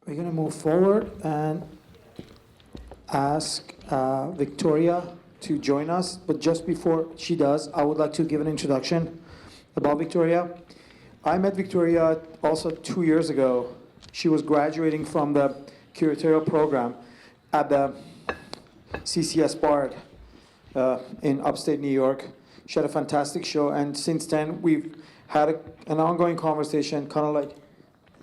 We're going to move forward and ask Victoria to join us. But just before she does, I would like to give an introduction about Victoria. I met Victoria also 2 years ago. She was graduating from the curatorial program at the CCS Bard in upstate New York. She had a fantastic show, and since then we've had an ongoing conversation, kind of like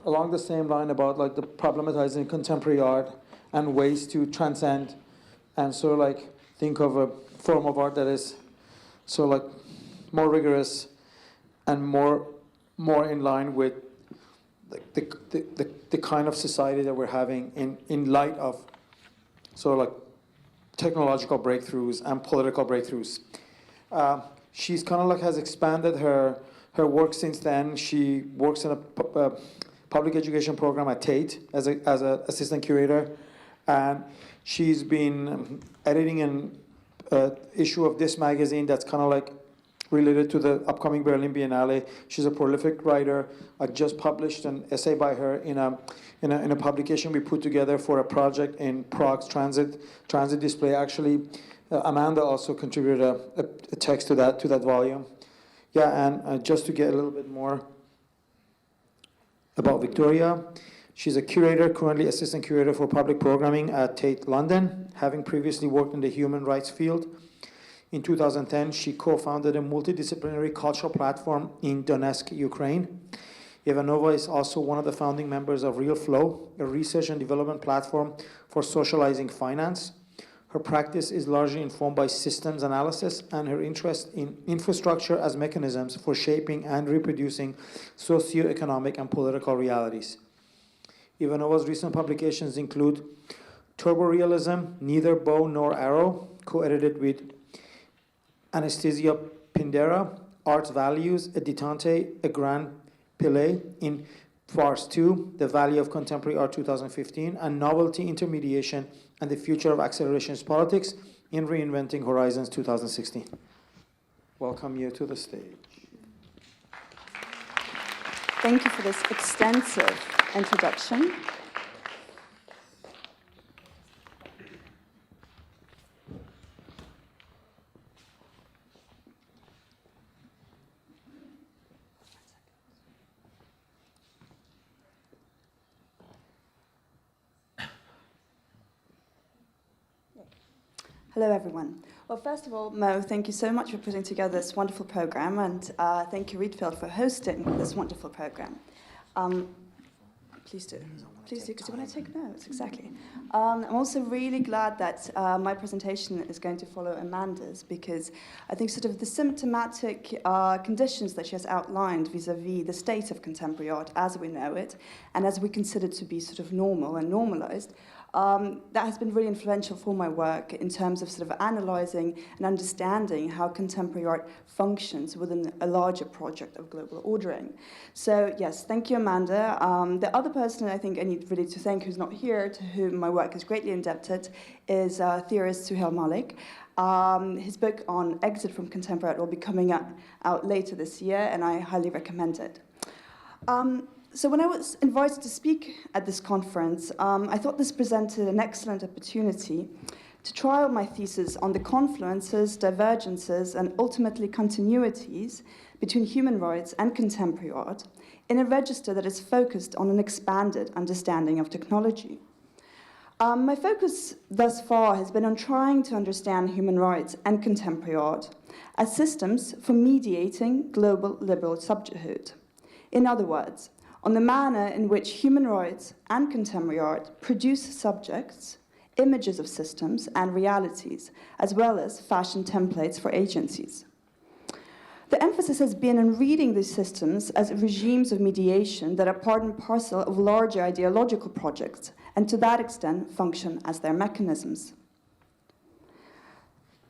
along the same line about like the problematizing contemporary art and ways to transcend and sort of like think of a form of art that is sort of like more rigorous and more in line with the kind of society that we're having in light of sort of like technological breakthroughs and political breakthroughs. She's kind of like has expanded her work since then. She works in a public education program at Tate as an assistant curator, and she's been editing an issue of this magazine that's kind of like related to the upcoming Berlin Biennale. She's a prolific writer. I just published an essay by her in a publication we put together for a project in Prague's transit display. Actually, Amanda also contributed a text to that volume. Yeah, and just to get a little bit more about Victoria, she's a curator, currently assistant curator for public programming at Tate London, having previously worked in the human rights field. In 2010, she co-founded a multidisciplinary cultural platform in Donetsk, Ukraine. Ivanova is also one of the founding members of Real Flow, a research and development platform for socializing finance. Her practice is largely informed by systems analysis and her interest in infrastructure as mechanisms for shaping and reproducing socioeconomic and political realities. Ivanova's recent publications include Turborealism, Neither Bow Nor Arrow, co-edited with Anastasia Pindera, Art's Values, a Detente, a Grand Pile in Farce 2, The Value of Contemporary Art 2015, and Novelty, Intermediation, and the Future of Accelerationist Politics in Reinventing Horizons 2016. Welcome you to the stage. Thank you for this extensive introduction. Hello, everyone. Well, first of all, Mo, thank you so much for putting together this wonderful program, and thank you, Rietveld, for hosting this wonderful program. Please do. Please do, because you want to take notes, exactly. I'm also really glad that my presentation is going to follow Amanda's, because I think sort of the symptomatic conditions that she has outlined vis-a-vis the state of contemporary art as we know it, and as we consider to be sort of normal and normalized, that has been really influential for my work in terms of sort of analyzing and understanding how contemporary art functions within a larger project of global ordering. So yes, thank you, Amanda. The other person I think I need really to thank who's not here, to whom my work is greatly indebted, is theorist Suhail Malik. His book on Exit from Contemporary Art will be coming out later this year, and I highly recommend it. So when I was invited to speak at this conference, I thought this presented an excellent opportunity to try out my thesis on the confluences, divergences, and ultimately continuities between human rights and contemporary art in a register that is focused on an expanded understanding of technology. My focus thus far has been on trying to understand human rights and contemporary art as systems for mediating global liberal subjecthood. In other words, on the manner in which human rights and contemporary art produce subjects, images of systems and realities, as well as fashion templates for agencies. The emphasis has been on reading these systems as regimes of mediation that are part and parcel of larger ideological projects, and to that extent function as their mechanisms.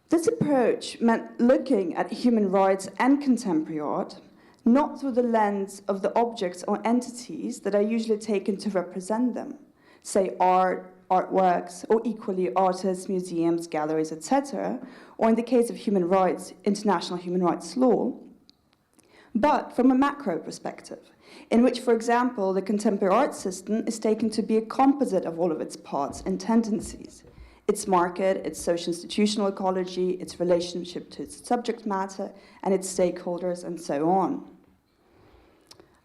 This approach meant looking at human rights and contemporary art not through the lens of the objects or entities that are usually taken to represent them, say art, artworks, or equally artists, museums, galleries, etc., or in the case of human rights, international human rights law, but from a macro perspective, in which, for example, the contemporary art system is taken to be a composite of all of its parts and tendencies. Its market, its socio-institutional ecology, its relationship to its subject matter, and its stakeholders, and so on.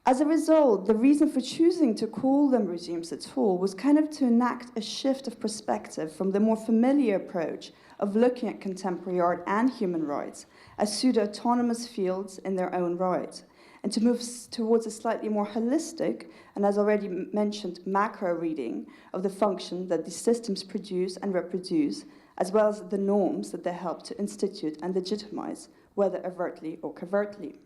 As a result, the reason for choosing to call them regimes at all was kind of to enact a shift of perspective from the more familiar approach of looking at contemporary art and human rights as pseudo-autonomous fields in their own right, and to move towards a slightly more holistic, and as already mentioned, macro reading of the function that these systems produce and reproduce, as well as the norms that they help to institute and legitimize, whether overtly or covertly.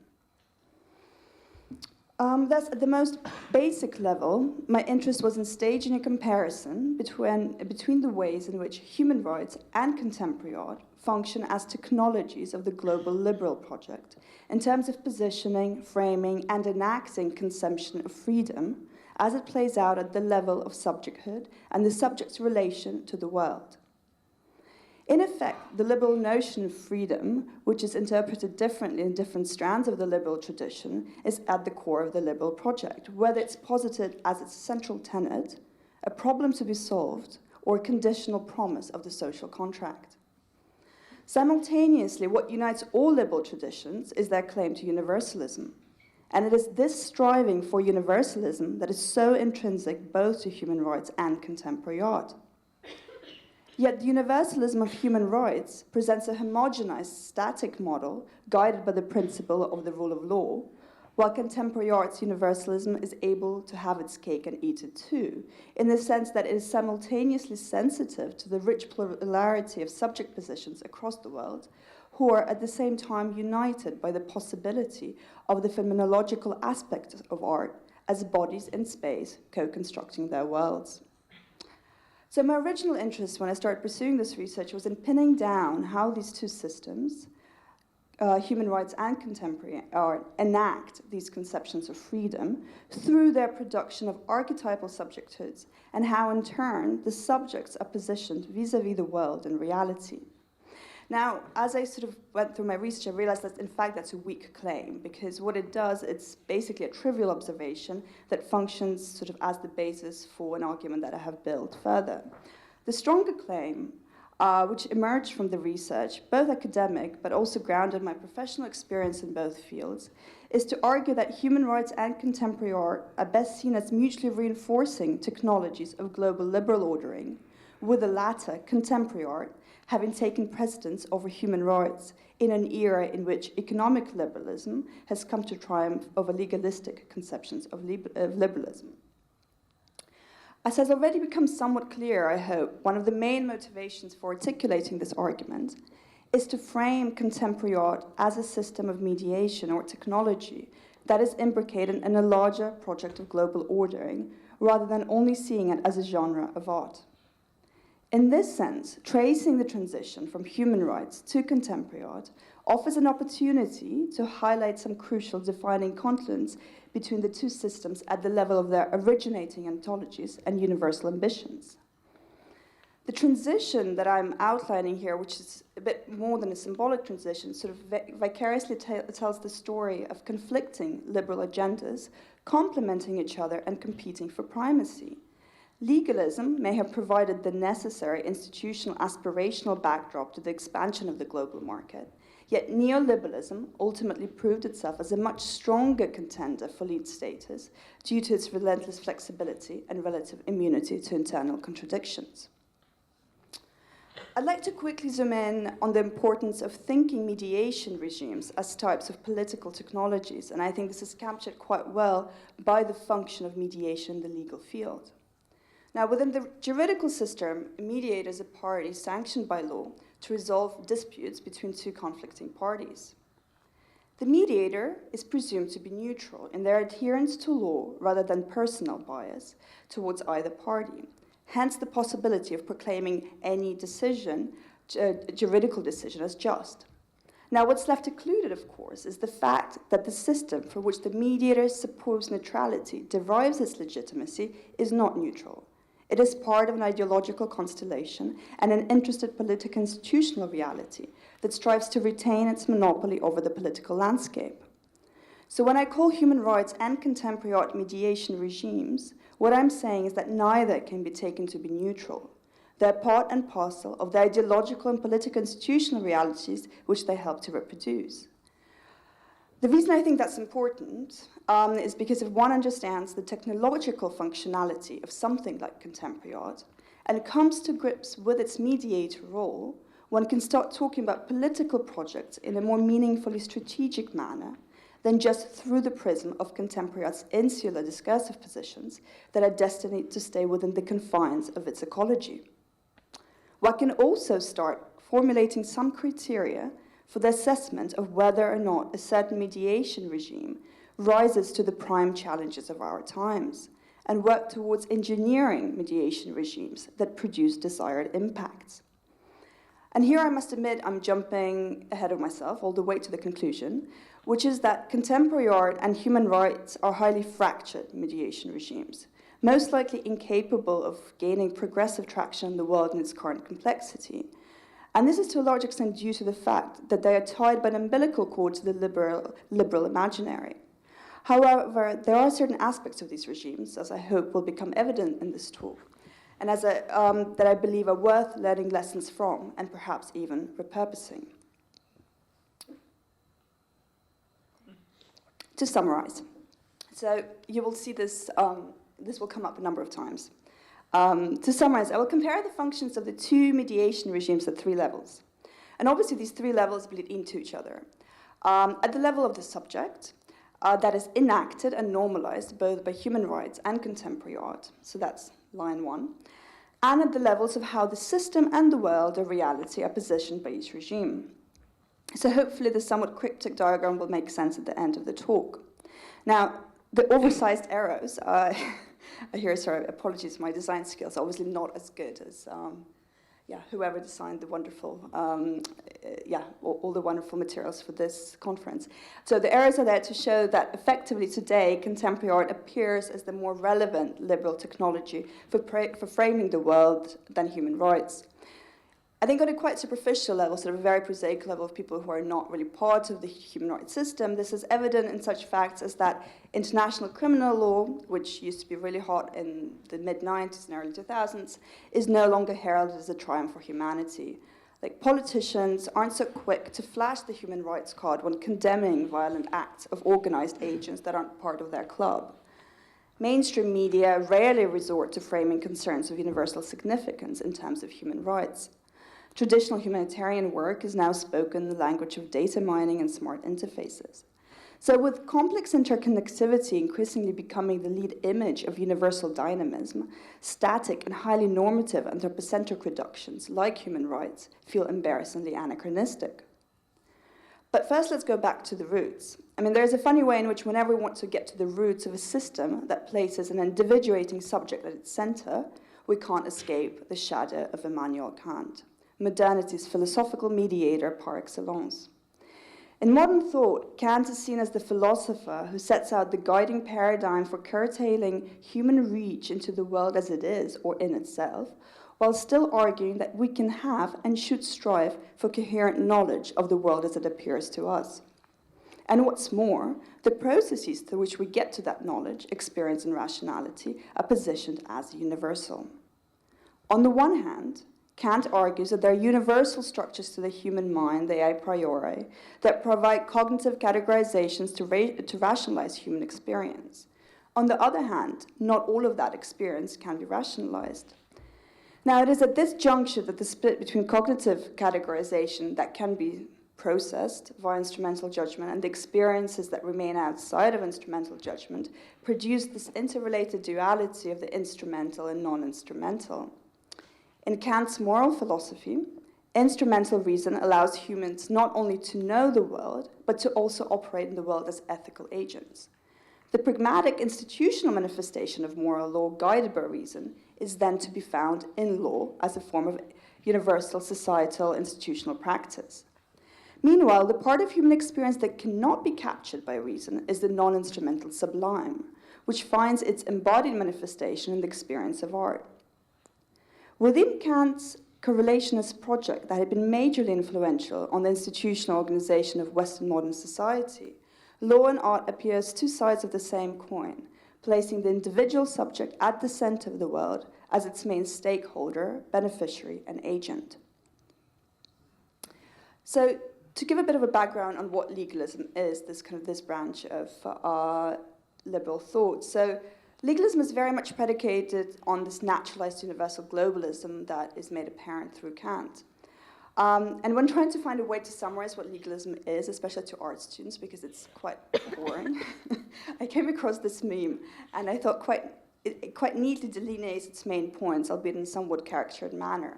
Thus, at the most basic level, my interest was in staging a comparison between the ways in which human rights and contemporary art function as technologies of the global liberal project, in terms of positioning, framing, and enacting consumption of freedom as it plays out at the level of subjecthood and the subject's relation to the world. In effect, the liberal notion of freedom, which is interpreted differently in different strands of the liberal tradition, is at the core of the liberal project, whether it's posited as its central tenet, a problem to be solved, or a conditional promise of the social contract. Simultaneously, what unites all liberal traditions is their claim to universalism. And it is this striving for universalism that is so intrinsic both to human rights and contemporary art. Yet the universalism of human rights presents a homogenized, static model guided by the principle of the rule of law, while contemporary art's universalism is able to have its cake and eat it too, in the sense that it is simultaneously sensitive to the rich plurality of subject positions across the world, who are at the same time united by the possibility of the phenomenological aspect of art as bodies in space co-constructing their worlds. So my original interest when I started pursuing this research was in pinning down how these two systems, human rights and contemporary art, enact these conceptions of freedom through their production of archetypal subjecthoods, and how in turn the subjects are positioned vis-à-vis the world and reality. Now, as I sort of went through my research, I realized that in fact that's a weak claim, because what it does, it's basically a trivial observation that functions sort of as the basis for an argument that I have built further. The stronger claim, which emerged from the research, both academic but also grounded in my professional experience in both fields, is to argue that human rights and contemporary art are best seen as mutually reinforcing technologies of global liberal ordering, with the latter, contemporary art, having taken precedence over human rights in an era in which economic liberalism has come to triumph over legalistic conceptions of liberalism. As has already become somewhat clear, I hope, one of the main motivations for articulating this argument is to frame contemporary art as a system of mediation or technology that is imbricated in a larger project of global ordering, rather than only seeing it as a genre of art. In this sense, tracing the transition from human rights to contemporary art offers an opportunity to highlight some crucial defining confluence between the two systems at the level of their originating ontologies and universal ambitions. The transition that I'm outlining here, which is a bit more than a symbolic transition, sort of vicariously tells the story of conflicting liberal agendas, complementing each other and competing for primacy. Legalism may have provided the necessary institutional aspirational backdrop to the expansion of the global market, yet neoliberalism ultimately proved itself as a much stronger contender for lead status due to its relentless flexibility and relative immunity to internal contradictions. I'd like to quickly zoom in on the importance of thinking mediation regimes as types of political technologies, and I think this is captured quite well by the function of mediation in the legal field. Now, within the juridical system, a mediator is a party sanctioned by law to resolve disputes between two conflicting parties. The mediator is presumed to be neutral in their adherence to law rather than personal bias towards either party, hence the possibility of proclaiming any decision, juridical decision, as just. Now, what's left occluded, of course, is the fact that the system for which the mediator's supposed neutrality derives its legitimacy is not neutral. It is part of an ideological constellation and an interested political institutional reality that strives to retain its monopoly over the political landscape. So when I call human rights and contemporary art mediation regimes, what I'm saying is that neither can be taken to be neutral. They're part and parcel of the ideological and political institutional realities which they help to reproduce. The reason I think that's important is because if one understands the technological functionality of something like contemporary art and comes to grips with its mediator role, one can start talking about political projects in a more meaningfully strategic manner than just through the prism of contemporary art's insular discursive positions that are destined to stay within the confines of its ecology. One can also start formulating some criteria for the assessment of whether or not a certain mediation regime rises to the prime challenges of our times, and work towards engineering mediation regimes that produce desired impacts. And here I must admit I'm jumping ahead of myself all the way to the conclusion, which is that contemporary art and human rights are highly fractured mediation regimes, most likely incapable of gaining progressive traction in the world in its current complexity. And this is to a large extent due to the fact that they are tied by an umbilical cord to the liberal imaginary. However, there are certain aspects of these regimes, as I hope will become evident in this talk, and that I believe are worth learning lessons from and perhaps even repurposing. To summarize, so you will see this, this will come up a number of times. To summarize, I will compare the functions of the two mediation regimes at three levels. And obviously these three levels bleed into each other. At the level of the subject, that is enacted and normalized both by human rights and contemporary art, so that's line one, and at the levels of how the system and the world or reality are positioned by each regime. So hopefully this somewhat cryptic diagram will make sense at the end of the talk. Now, the oversized arrows, sorry, apologies for my design skills, obviously not as good as whoever designed the wonderful, all the wonderful materials for this conference. So the arrows are there to show that effectively today, contemporary art appears as the more relevant liberal technology for framing the world than human rights. I think on a quite superficial level, sort of a very prosaic level of people who are not really part of the human rights system, this is evident in such facts as that international criminal law, which used to be really hot in the mid-90s and early 2000s, is no longer heralded as a triumph for humanity. Like, politicians aren't so quick to flash the human rights card when condemning violent acts of organized agents that aren't part of their club. Mainstream media rarely resort to framing concerns of universal significance in terms of human rights. Traditional humanitarian work is now spoken in the language of data mining and smart interfaces. So with complex interconnectivity increasingly becoming the lead image of universal dynamism, static and highly normative anthropocentric reductions, like human rights, feel embarrassingly anachronistic. But first, let's go back to the roots. I mean, there's a funny way in which whenever we want to get to the roots of a system that places an individuating subject at its center, we can't escape the shadow of Immanuel Kant, modernity's philosophical mediator par excellence. In modern thought, Kant is seen as the philosopher who sets out the guiding paradigm for curtailing human reach into the world as it is, or in itself, while still arguing that we can have and should strive for coherent knowledge of the world as it appears to us. And what's more, the processes through which we get to that knowledge, experience, and rationality are positioned as universal. On the one hand, Kant argues that there are universal structures to the human mind, the a priori, that provide cognitive categorizations to rationalize human experience. On the other hand, not all of that experience can be rationalized. Now, it is at this juncture that the split between cognitive categorization that can be processed via instrumental judgment and the experiences that remain outside of instrumental judgment produce this interrelated duality of the instrumental and non-instrumental. In Kant's moral philosophy, instrumental reason allows humans not only to know the world, but to also operate in the world as ethical agents. The pragmatic institutional manifestation of moral law guided by reason is then to be found in law as a form of universal societal institutional practice. Meanwhile, the part of human experience that cannot be captured by reason is the non-instrumental sublime, which finds its embodied manifestation in the experience of art. Within Kant's correlationist project that had been majorly influential on the institutional organization of Western modern society, law and art appear as two sides of the same coin, placing the individual subject at the center of the world as its main stakeholder, beneficiary, and agent. So, to give a bit of a background on what legalism is, this branch of liberal thought. So, legalism is very much predicated on this naturalized universal globalism that is made apparent through Kant. And when trying to find a way to summarize what legalism is, especially to art students, because it's quite boring, I came across this meme, and I thought it quite neatly delineates its main points, albeit in a somewhat caricatured manner.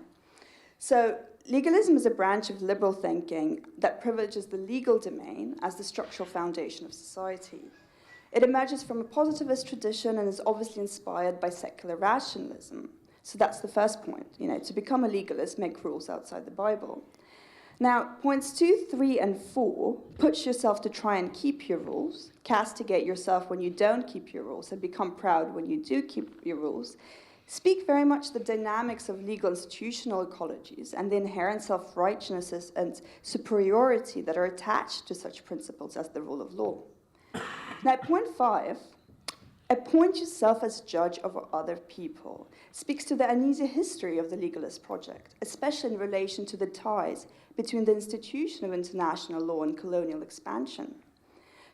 So, legalism is a branch of liberal thinking that privileges the legal domain as the structural foundation of society. It emerges from a positivist tradition and is obviously inspired by secular rationalism. So that's the first point. To become a legalist, make rules outside the Bible. Now, points 2, 3, and 4, push yourself to try and keep your rules, castigate yourself when you don't keep your rules, and become proud when you do keep your rules, speak very much the dynamics of legal institutional ecologies and the inherent self-righteousness and superiority that are attached to such principles as the rule of law. Now, point 5, appoint yourself as judge over other people, speaks to the uneasy history of the legalist project, especially in relation to the ties between the institution of international law and colonial expansion.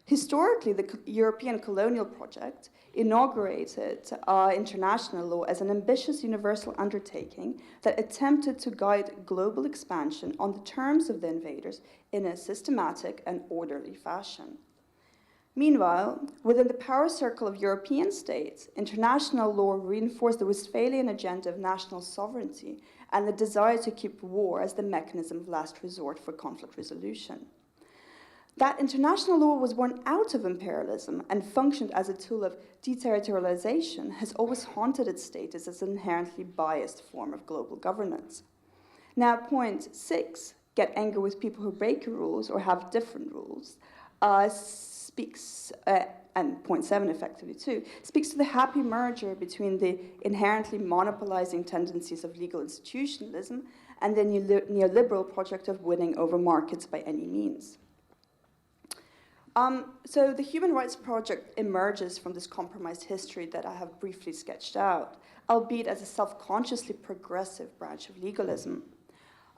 Historically, the European colonial project inaugurated international law as an ambitious universal undertaking that attempted to guide global expansion on the terms of the invaders in a systematic and orderly fashion. Meanwhile, within the power circle of European states, international law reinforced the Westphalian agenda of national sovereignty and the desire to keep war as the mechanism of last resort for conflict resolution. That international law was born out of imperialism and functioned as a tool of deterritorialization has always haunted its status as an inherently biased form of global governance. Now, point 6, get angry with people who break rules or have different rules, speaks, and point 7 effectively too, speaks to the happy merger between the inherently monopolizing tendencies of legal institutionalism and the neoliberal project of winning over markets by any means. So the Human Rights Project emerges from this compromised history that I have briefly sketched out, albeit as a self-consciously progressive branch of legalism.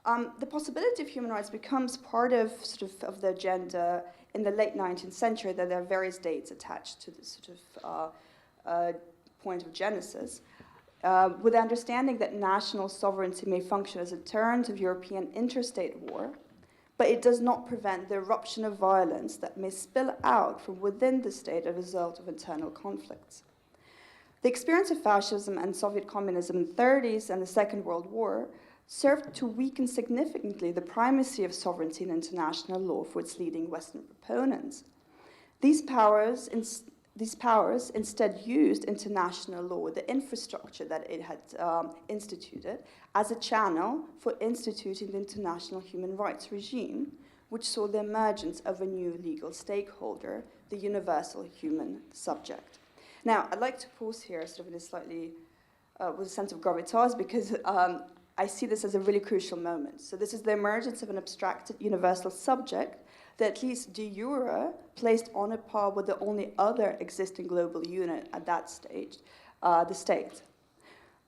The possibility of human rights becomes part of the agenda in the late 19th century, that there are various dates attached to this point of genesis, with the understanding that national sovereignty may function as a deterrent of European interstate war, but it does not prevent the eruption of violence that may spill out from within the state as a result of internal conflicts. The experience of fascism and Soviet communism in the 30s and the Second World War served to weaken significantly the primacy of sovereignty in international law for its leading Western proponents. These powers instead used international law, the infrastructure that it had instituted, as a channel for instituting the international human rights regime, which saw the emergence of a new legal stakeholder, the universal human subject. Now, I'd like to pause here in a slightly, with a sense of gravitas, because I see this as a really crucial moment. So this is the emergence of an abstracted universal subject that, at least de jure, placed on a par with the only other existing global unit at that stage, the state.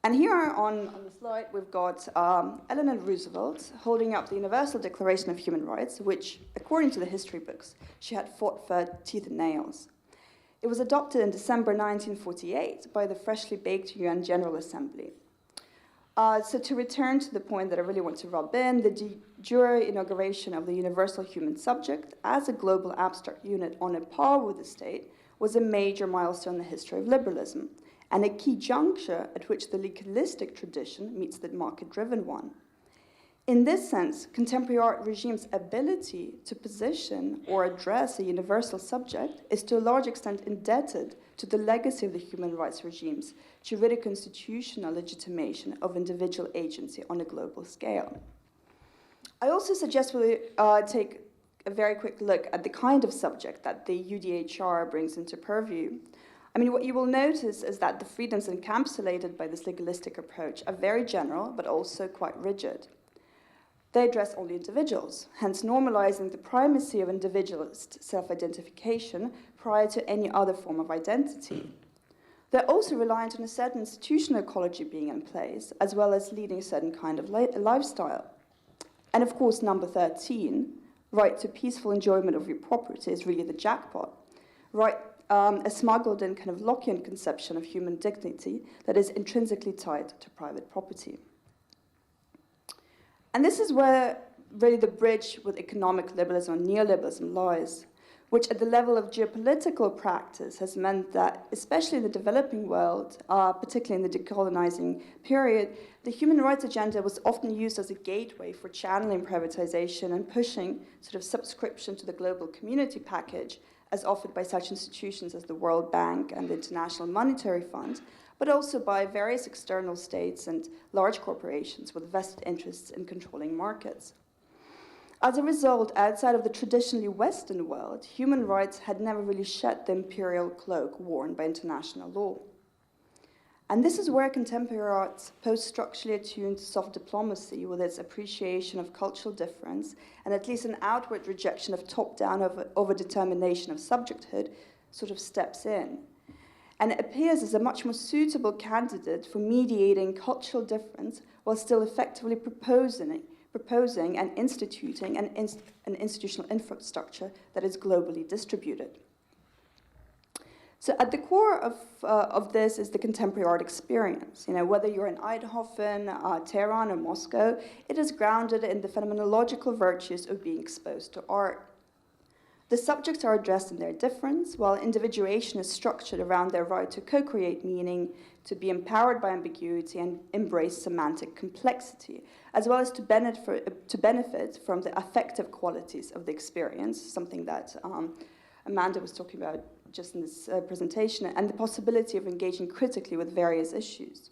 And here on the slide, we've got Eleanor Roosevelt holding up the Universal Declaration of Human Rights, which, according to the history books, she had fought for teeth and nails. It was adopted in December 1948 by the freshly baked UN General Assembly. So to return to the point that I really want to rub in, the de jure inauguration of the universal human subject as a global abstract unit on a par with the state was a major milestone in the history of liberalism, and a key juncture at which the legalistic tradition meets the market-driven one. In this sense, contemporary art regime's ability to position or address a universal subject is to a large extent indebted to the legacy of the human rights regime's juridic constitutional legitimation of individual agency on a global scale. I also suggest we take a very quick look at the kind of subject that the UDHR brings into purview. I mean, what you will notice is that the freedoms encapsulated by this legalistic approach are very general, but also quite rigid. They address only individuals, hence normalizing the primacy of individualist self-identification prior to any other form of identity. They're also reliant on a certain institutional ecology being in place, as well as leading a certain kind of lifestyle. And of course, number 13, right to peaceful enjoyment of your property is really the jackpot. Right, a smuggled in kind of Lockean conception of human dignity that is intrinsically tied to private property. And this is where really the bridge with economic liberalism and neoliberalism lies, which at the level of geopolitical practice has meant that, especially in the developing world, particularly in the decolonizing period, the human rights agenda was often used as a gateway for channeling privatization and pushing sort of subscription to the global community package as offered by such institutions as the World Bank and the International Monetary Fund, but also by various external states and large corporations with vested interests in controlling markets. As a result, outside of the traditionally Western world, human rights had never really shed the imperial cloak worn by international law. And this is where contemporary art, post-structurally attuned to soft diplomacy with its appreciation of cultural difference and at least an outward rejection of top-down overdetermination of subjecthood, sort of steps in. And it appears as a much more suitable candidate for mediating cultural difference while still effectively proposing and instituting an institutional infrastructure that is globally distributed. So at the core of this is the contemporary art experience. You know, whether you're in Eindhoven, Tehran, or Moscow, it is grounded in the phenomenological virtues of being exposed to art. The subjects are addressed in their difference, while individuation is structured around their right to co-create meaning, to be empowered by ambiguity and embrace semantic complexity, as well as to benefit from the affective qualities of the experience, something that Amanda was talking about just in this presentation, and the possibility of engaging critically with various issues.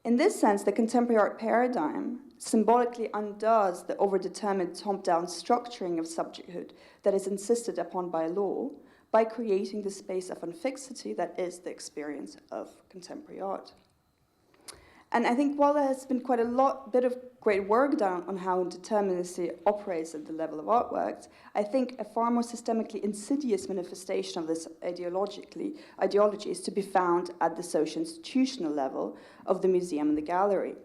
In this sense, the contemporary art paradigm symbolically undoes the overdetermined top-down structuring of subjecthood that is insisted upon by law by creating the space of unfixity that is the experience of contemporary art. And I think while there has been quite a bit of great work done on how indeterminacy operates at the level of artworks, I think a far more systemically insidious manifestation of this ideology is to be found at the socio-institutional level of the museum and the gallery.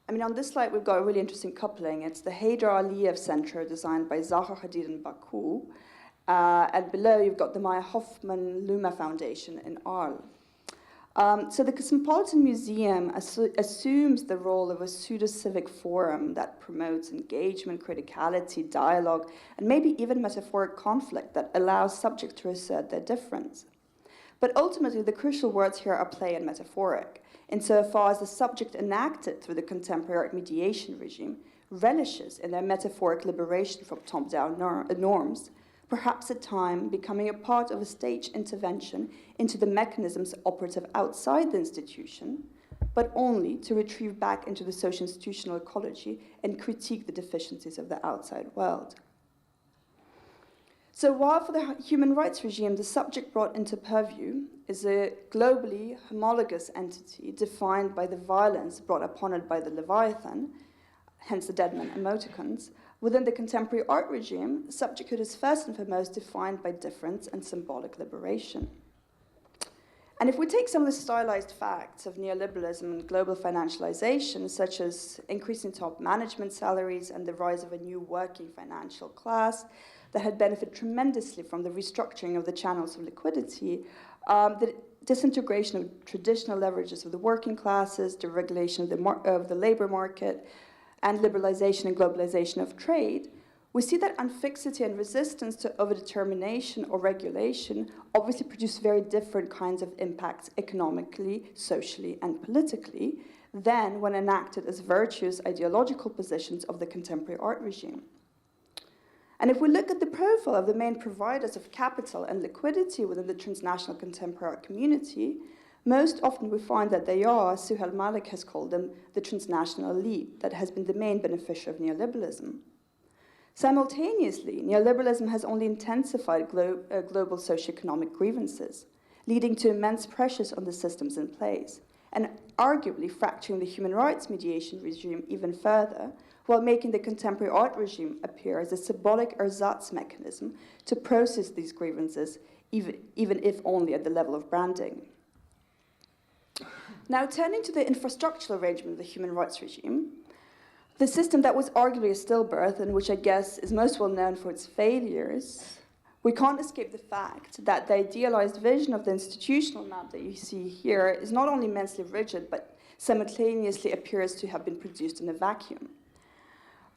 I mean, on this slide, we've got a really interesting coupling. It's the Heydar Aliyev Center designed by Zaha Hadid in Baku. And below, you've got the Maya Hoffman Luma Foundation in Arles. So the Cosmopolitan Museum assumes the role of a pseudo-civic forum that promotes engagement, criticality, dialogue, and maybe even metaphoric conflict that allows subjects to assert their difference. But ultimately, the crucial words here are play and metaphoric, insofar as the subject enacted through the contemporary art mediation regime relishes in their metaphoric liberation from top-down norms, perhaps at time becoming a part of a stage intervention into the mechanisms operative outside the institution, but only to retrieve back into the socio-institutional ecology and critique the deficiencies of the outside world. So while for the human rights regime, the subject brought into purview is a globally homologous entity defined by the violence brought upon it by the Leviathan, hence the Deadman emoticons, within the contemporary art regime, subjecthood is first and foremost defined by difference and symbolic liberation. And if we take some of the stylized facts of neoliberalism and global financialization, such as increasing top management salaries and the rise of a new working financial class that had benefited tremendously from the restructuring of the channels of liquidity, the disintegration of traditional leverages of the working classes, deregulation of the labor market, and liberalization and globalization of trade, we see that unfixity and resistance to overdetermination or regulation obviously produce very different kinds of impacts economically, socially, and politically than when enacted as virtuous ideological positions of the contemporary art regime. And if we look at the profile of the main providers of capital and liquidity within the transnational contemporary art community, most often we find that they are, Suhail Malik has called them, the transnational elite that has been the main beneficiary of neoliberalism. Simultaneously, neoliberalism has only intensified global socioeconomic grievances, leading to immense pressures on the systems in place, and arguably fracturing the human rights mediation regime even further, while making the contemporary art regime appear as a symbolic ersatz mechanism to process these grievances, even if only at the level of branding. Now, turning to the infrastructural arrangement of the human rights regime, the system that was arguably a stillbirth, and which I guess is most well known for its failures, we can't escape the fact that the idealized vision of the institutional map that you see here is not only immensely rigid, but simultaneously appears to have been produced in a vacuum.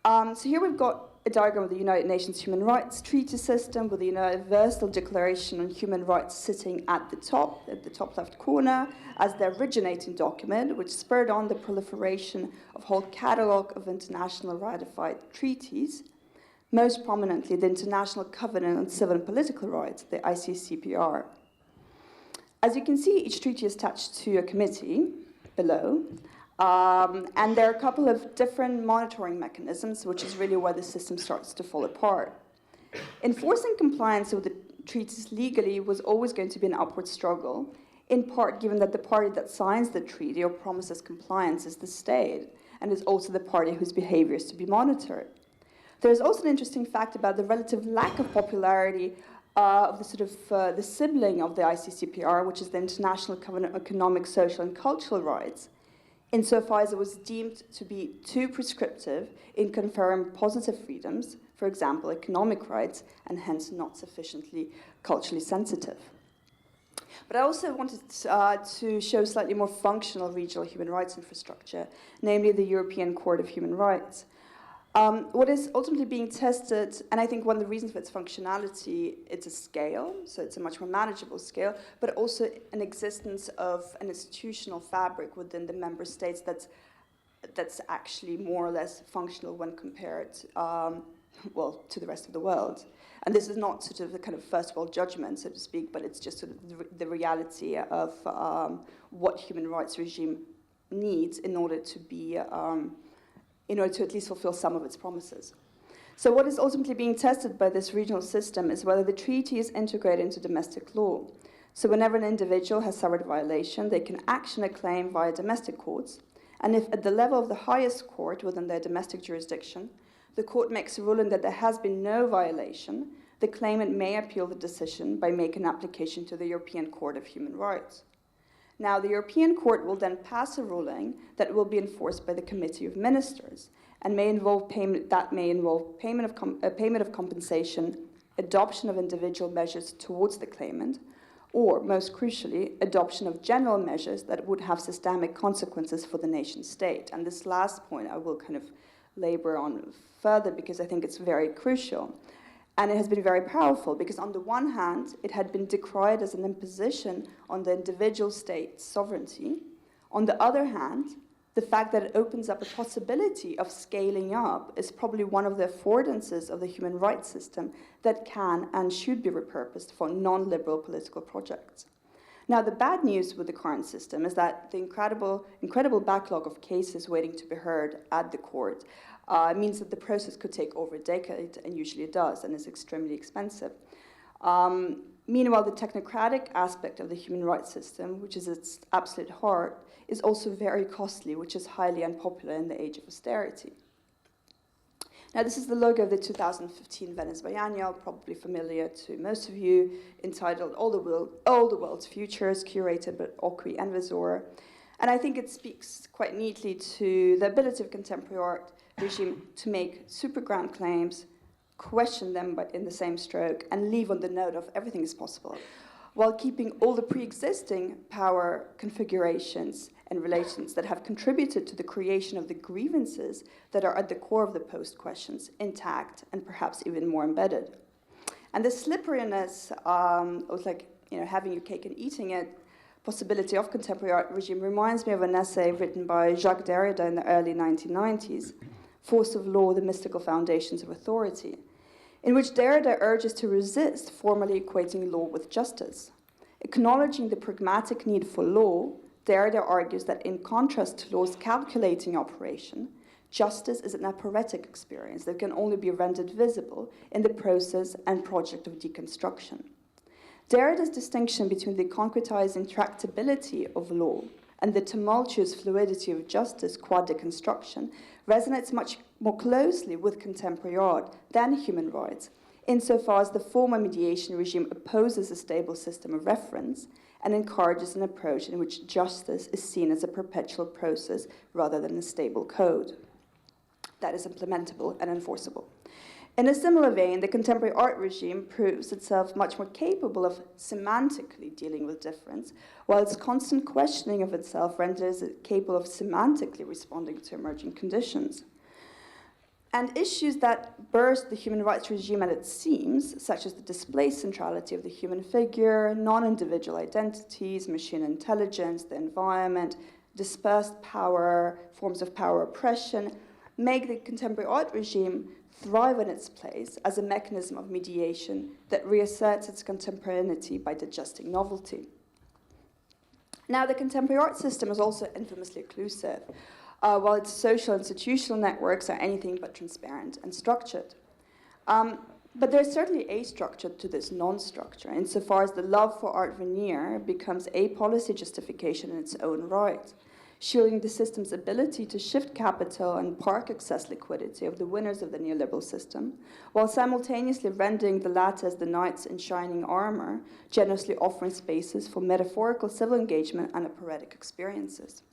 So here we've got a diagram of the United Nations Human Rights Treaty system with the Universal Declaration on Human Rights sitting at the top left corner, as the originating document, which spurred on the proliferation of a whole catalogue of international ratified treaties, most prominently the International Covenant on Civil and Political Rights, the ICCPR. As you can see, each treaty is attached to a committee below, and there are a couple of different monitoring mechanisms, which is really where the system starts to fall apart. Enforcing compliance with the treaties legally was always going to be an upward struggle, in part given that the party that signs the treaty or promises compliance is the state, and is also the party whose behavior is to be monitored. There's also an interesting fact about the relative lack of popularity of the sibling of the ICCPR, which is the International Covenant on Economic, Social, and Cultural Rights, insofar as it was deemed to be too prescriptive in conferring positive freedoms, for example, economic rights, and hence not sufficiently culturally sensitive. But I also wanted to show slightly more functional regional human rights infrastructure, namely the European Court of Human Rights. What is ultimately being tested, and I think one of the reasons for its functionality, it's a scale, so it's a much more manageable scale, but also an existence of an institutional fabric within the member states that's actually more or less functional when compared, to the rest of the world. And this is not sort of the kind of first world judgment, so to speak, but it's just sort of the reality of what human rights regime needs in order to be in order to at least fulfill some of its promises. So what is ultimately being tested by this regional system is whether the treaty is integrated into domestic law. So whenever an individual has suffered a violation, they can action a claim via domestic courts, and if at the level of the highest court within their domestic jurisdiction, the court makes a ruling that there has been no violation, the claimant may appeal the decision by making an application to the European Court of Human Rights. Now, the European Court will then pass a ruling that will be enforced by the Committee of Ministers and may involve payment of compensation, adoption of individual measures towards the claimant, or, most crucially, adoption of general measures that would have systemic consequences for the nation state. And this last point I will kind of labor on further because I think it's very crucial. And it has been very powerful because on the one hand, it had been decried as an imposition on the individual state's sovereignty. On the other hand, the fact that it opens up a possibility of scaling up is probably one of the affordances of the human rights system that can and should be repurposed for non-liberal political projects. Now, the bad news with the current system is that the incredible backlog of cases waiting to be heard at the court means that the process could take over a decade, and usually it does, and is extremely expensive. Meanwhile, the technocratic aspect of the human rights system, which is its absolute heart, is also very costly, which is highly unpopular in the age of austerity. Now, this is the logo of the 2015 Venice Biennial, probably familiar to most of you, entitled All the World's Futures, curated by Ocui and Visor. And I think it speaks quite neatly to the ability of contemporary art regime to make super grand claims, question them but in the same stroke, and leave on the note of everything is possible, while keeping all the pre-existing power configurations and relations that have contributed to the creation of the grievances that are at the core of the post questions intact and perhaps even more embedded. And the slipperiness of having your cake and eating it possibility of contemporary art regime reminds me of an essay written by Jacques Derrida in the early 1990s, Force of Law, the Mystical Foundations of Authority, in which Derrida urges to resist formally equating law with justice. Acknowledging the pragmatic need for law, Derrida argues that in contrast to law's calculating operation, justice is an aporetic experience that can only be rendered visible in the process and project of deconstruction. Derrida's distinction between the concretized intractability of law and the tumultuous fluidity of justice qua deconstruction resonates much more closely with contemporary art than human rights, insofar as the former mediation regime opposes a stable system of reference and encourages an approach in which justice is seen as a perpetual process rather than a stable code that is implementable and enforceable. In a similar vein, the contemporary art regime proves itself much more capable of semantically dealing with difference, while its constant questioning of itself renders it capable of semantically responding to emerging conditions. And issues that burst the human rights regime at its seams, such as the displaced centrality of the human figure, non-individual identities, machine intelligence, the environment, dispersed power, forms of power oppression, make the contemporary art regime thrive in its place as a mechanism of mediation that reasserts its contemporaneity by digesting novelty. Now, the contemporary art system is also infamously occlusive, while its social institutional networks are anything but transparent and structured. But there's certainly a structure to this non-structure, insofar as the love for art veneer becomes a policy justification in its own right, shielding the system's ability to shift capital and park excess liquidity of the winners of the neoliberal system, while simultaneously rendering the latter as the knights in shining armor, generously offering spaces for metaphorical civil engagement and operatic experiences.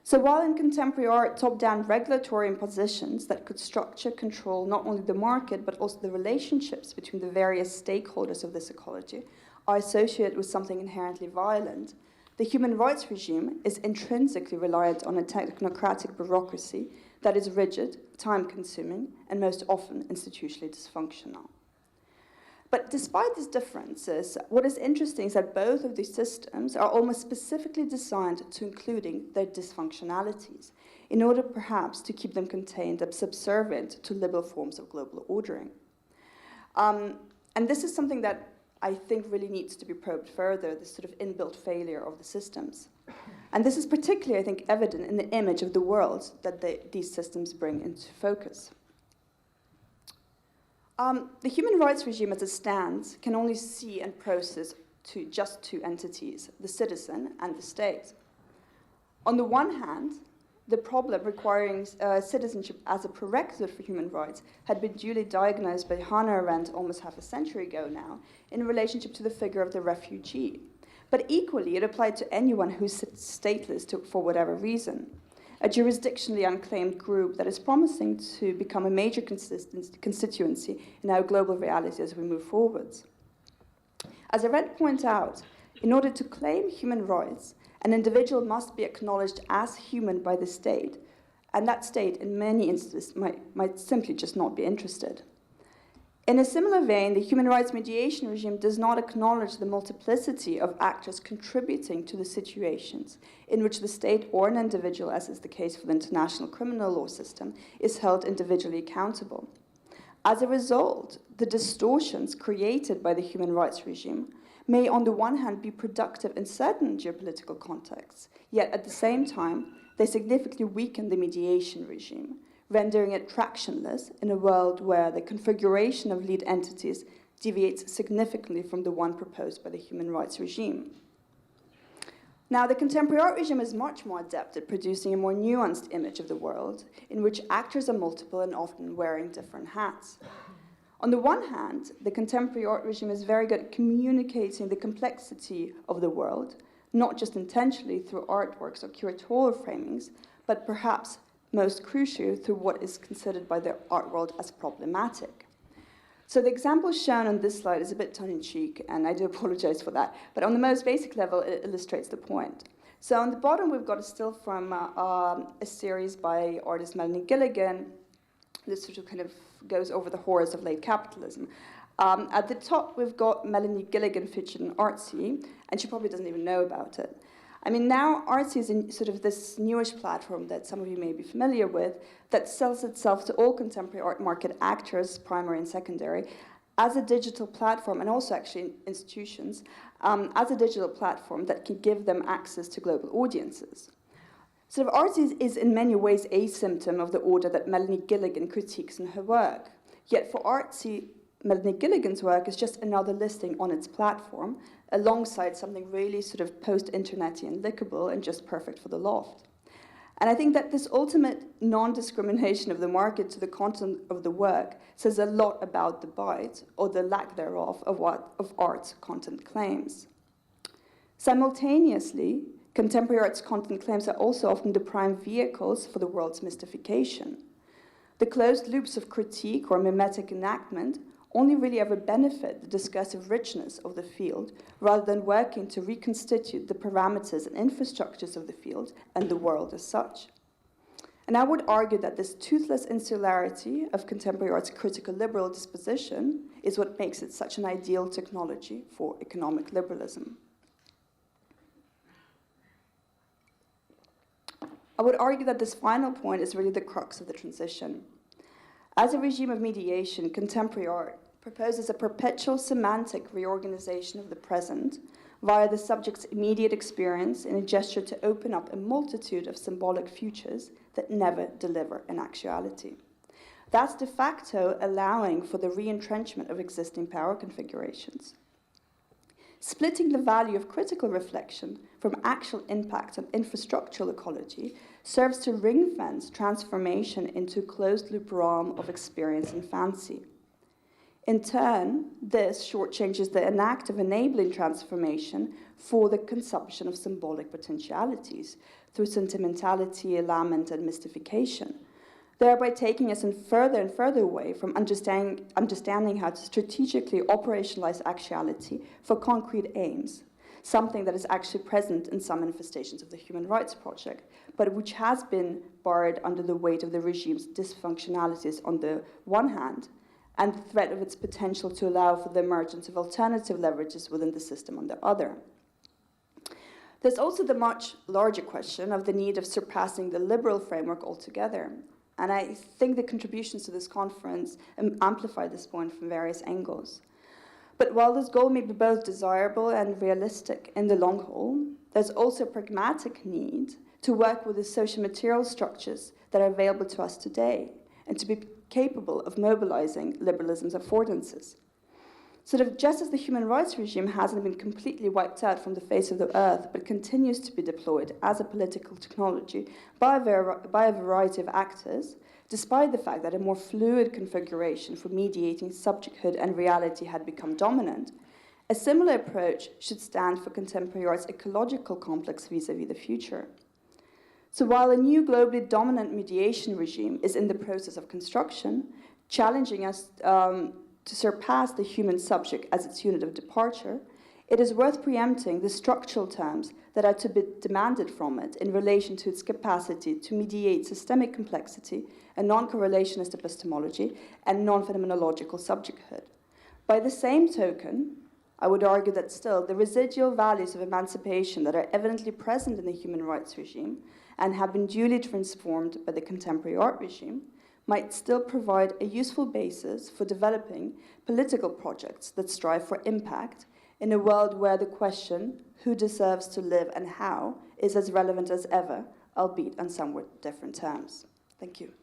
So while in contemporary art, top-down regulatory impositions that could structure, control not only the market, but also the relationships between the various stakeholders of this ecology are associated with something inherently violent, the human rights regime is intrinsically reliant on a technocratic bureaucracy that is rigid, time-consuming, and most often institutionally dysfunctional. But despite these differences, what is interesting is that both of these systems are almost specifically designed to including their dysfunctionalities, in order perhaps to keep them contained and subservient to liberal forms of global ordering. And this is something that I think really needs to be probed further, this sort of inbuilt failure of the systems. And this is particularly, I think, evident in the image of the world that these systems bring into focus. The human rights regime as it stands can only see and process just two entities, the citizen and the state. On the one hand, the problem requiring citizenship as a prerequisite for human rights had been duly diagnosed by Hannah Arendt almost half a century ago now in relationship to the figure of the refugee. But equally, it applied to anyone who's stateless for whatever reason, a jurisdictionally unclaimed group that is promising to become a major constituency in our global reality as we move forwards. As Arendt points out, in order to claim human rights, an individual must be acknowledged as human by the state, and that state, in many instances, might simply just not be interested. In a similar vein, the human rights mediation regime does not acknowledge the multiplicity of actors contributing to the situations in which the state or an individual, as is the case for the international criminal law system, is held individually accountable. As a result, the distortions created by the human rights regime may on the one hand be productive in certain geopolitical contexts, yet at the same time, they significantly weaken the mediation regime, rendering it tractionless in a world where the configuration of lead entities deviates significantly from the one proposed by the human rights regime. Now, the contemporary art regime is much more adept at producing a more nuanced image of the world, in which actors are multiple and often wearing different hats. On the one hand, the contemporary art regime is very good at communicating the complexity of the world, not just intentionally through artworks or curatorial framings, but perhaps most crucially through what is considered by the art world as problematic. So the example shown on this slide is a bit tongue-in-cheek, and I do apologize for that, but on the most basic level, it illustrates the point. So on the bottom, we've got a still from a series by artist Melanie Gilligan. This sort of kind of goes over the horrors of late capitalism. At the top, we've got Melanie Gilligan featured in Artsy, and she probably doesn't even know about it. I mean, now Artsy is in sort of this newish platform that some of you may be familiar with that sells itself to all contemporary art market actors, primary and secondary, as a digital platform, and also actually institutions, as a digital platform that can give them access to global audiences. Sort of Artsy is in many ways a symptom of the order that Melanie Gilligan critiques in her work. Yet for Artsy, Melanie Gilligan's work is just another listing on its platform, alongside something really sort of post-internety and lickable and just perfect for the loft. And I think that this ultimate non-discrimination of the market to the content of the work says a lot about the bite, or the lack thereof, of art's content claims. Simultaneously, contemporary art's content claims are also often the prime vehicles for the world's mystification. The closed loops of critique or mimetic enactment only really ever benefit the discursive richness of the field, rather than working to reconstitute the parameters and infrastructures of the field and the world as such. And I would argue that this toothless insularity of contemporary art's critical liberal disposition is what makes it such an ideal technology for economic liberalism. I would argue that this final point is really the crux of the transition. As a regime of mediation, contemporary art proposes a perpetual semantic reorganization of the present via the subject's immediate experience in a gesture to open up a multitude of symbolic futures that never deliver in actuality. That's de facto allowing for the re-entrenchment of existing power configurations. Splitting the value of critical reflection from actual impact on infrastructural ecology serves to ring-fence transformation into a closed-loop realm of experience and fancy. In turn, this shortchanges the enact of enabling transformation for the consumption of symbolic potentialities through sentimentality, lament, and mystification, thereby taking us and further away from understanding how to strategically operationalize actuality for concrete aims, something that is actually present in some manifestations of the Human Rights Project, but which has been barred under the weight of the regime's dysfunctionalities on the one hand, and the threat of its potential to allow for the emergence of alternative leverages within the system on the other. There's also the much larger question of the need of surpassing the liberal framework altogether. And I think the contributions to this conference amplify this point from various angles. But while this goal may be both desirable and realistic in the long haul, there's also a pragmatic need to work with the social material structures that are available to us today, and to be capable of mobilizing liberalism's affordances. Sort of just as the human rights regime hasn't been completely wiped out from the face of the earth, but continues to be deployed as a political technology by a variety of actors, despite the fact that a more fluid configuration for mediating subjecthood and reality had become dominant, a similar approach should stand for contemporary art's ecological complex vis-à-vis the future. So while a new globally dominant mediation regime is in the process of construction, challenging us to surpass the human subject as its unit of departure, it is worth preempting the structural terms that are to be demanded from it in relation to its capacity to mediate systemic complexity and non-correlationist epistemology and non-phenomenological subjecthood. By the same token, I would argue that still the residual values of emancipation that are evidently present in the human rights regime and have been duly transformed by the contemporary art regime might still provide a useful basis for developing political projects that strive for impact in a world where the question, who deserves to live and how, is as relevant as ever, albeit on somewhat different terms. Thank you.